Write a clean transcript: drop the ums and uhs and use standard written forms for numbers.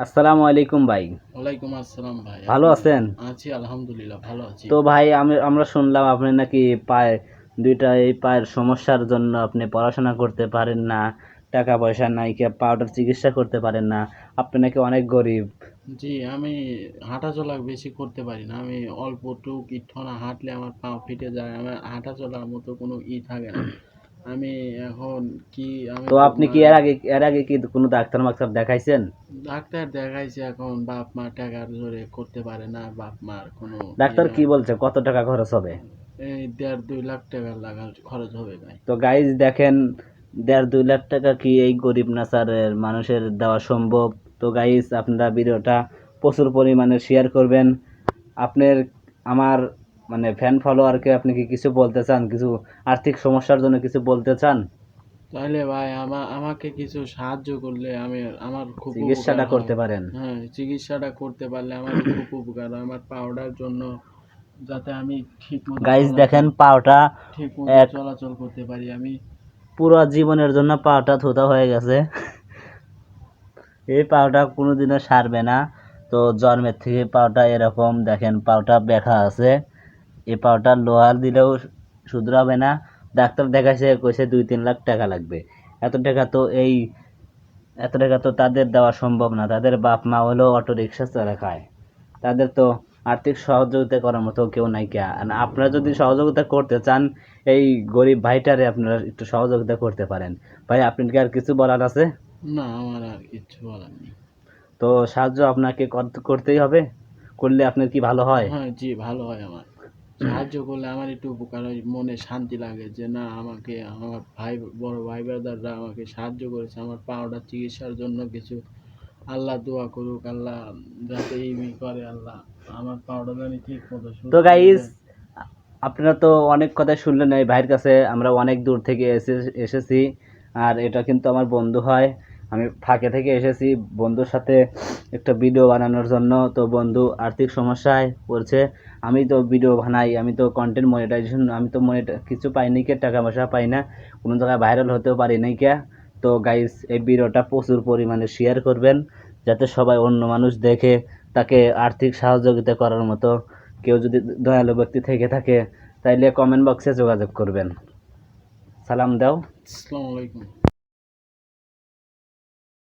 আসসালামু আলাইকুম ভাই। ওয়ালাইকুম আসসালাম ভাই। ভালো আপনি আছেন? আছি আলহামদুলিল্লাহ ভালো আছি। তো ভাই আমরা শুনলাম আপনি নাকি পায়ে এই পায়ের সমস্যার জন্য আপনি পড়াশোনা করতে পারেন না, টাকা পয়সা নাই, পাউডার চিকিৎসা করতে পারেন না। আপনি নাকি অনেক গরিব। জি, আমি হাঁটাচলা বেশি করতে পারি না। আমি অল্প টুক একটুখানি হাঁটলে আমার পা ফেটে যায়। আমার হাঁটা চলার মতো কোনো থাকে না। আমি এখন কি আমি তো আপনি কি এর আগে কি কোনো ডাক্তার দেখাইছেন? ডাক্তার দেখাইছি, এখন বাপ মা টাকার জোরে করতে পারে না। বাপ মার কোনো ডাক্তার কি নাই। বলছে কত টাকা খরচ হবে? এই ১.৫-২ লাখ টাকা খরচ হবে ভাই। তো গাইজ দেখেন, ১.৫-২ লাখ টাকা কি এই গরিব নাচারের মানুষের দেওয়া সম্ভব? তো গাইজ আপনারা ভিডিওটা প্রচুর পরিমাণে শেয়ার করবেন। আপনার আমার মানে ফ্যান ফলোয়ারকে আপনি কি কিছু বলতে চান? কিছু আর্থিক সমস্যার জন্য কিছু বলতে চান? তাহলে ভাই আমাকে কিছু সাহায্য করলে আমার খুব উপকার চিকিৎসাটা হয়। করতে পারেন। হ্যাঁ, চিকিৎসাটা করতে পারলে আমার খুব উপকার হয়। আমার পাউডার জন্য যাতে আমি গাইজ দেখেন পাওটা ঠিক মতো এক চলাচল করতে পারি আমি। পুরো জীবনের জন্য পাওটা থুতা হয়ে গেছে। এই পাওটা কোনোদিনও সারবে না। তো জন্মের থেকে পাওটা এরকম দেখেন, পাওটা ব্যাথা আছে। এই পাওটা লোহার দিলেও শুধরাবে না। ডাক্তার দেখাইছে, কইছে ২-৩ লাখ টাকা লাগবে। এত টাকা তো এই এত টাকা তো তাদের দেওয়া সম্ভব না। তাদের বাপ মা হলেও অটো রিক্সা চালা খায়। তাদের তো আর্থিক সহযোগিতা করার মতো কেউ নাই কে। আর আপনারা যদি সহযোগিতা করতে চান, এই গরিব ভাইটারে আপনারা একটু সহযোগিতা করতে পারেন। ভাই আপনার কি আর কিছু বলার আছে? না, আমার আর কিচ্ছু বলার নেই। তো সাহায্য আপনাকে করতেই হবে। করলে আপনার কি ভালো হয়? হ্যাঁ, জি ভালো হয় আমার। সাহায্য করলে আমার একটু উপকার হয়, মনে শান্তি লাগে যে না, আমাকে আমার বড় ভাই ব্রাদাররা আমাকে সাহায্য করেছে আমার পাউডার চিকিৎসার জন্য কিছু। আল্লাহ দোয়া করুক, আল্লাহ যাতে করে আল্লাহ আমার পাউডার জানি ঠিক মতো তো সুস্থ হয়ে গাইস, যায়। আপনারা তো অনেক কথা শুনলেন এই ভাইয়ের কাছে। আমরা অনেক দূর থেকে এসেছি। আর এটা কিন্তু আমার বন্ধু হয়। আমি ফাঁকে থেকে এসেছি বন্ধুর সাথে একটা ভিডিও বানানোর জন্য। তো বন্ধু আর্থিক সমস্যায় পড়ছে। আমি তো ভিডিও বানাই, আমি তো কন্টেন্ট মনিটাইজেশন, আমি তো কিছু পাইনি, টাকা পয়সা পাই না, কোনো জায়গায় ভাইরাল হতেও পারি নাই কে। তো গাইস, এই ভিডিওটা প্রচুর পরিমাণে শেয়ার করবেন, যাতে সবাই অন্য মানুষ দেখে তাকে আর্থিক সহযোগিতা করার মতো কেউ যদি দয়ালু ব্যক্তি থেকে থাকে, তাইলে কমেন্ট বক্সে যোগাযোগ করবেন। সালাম দাও। আসসালামু আলাইকুম।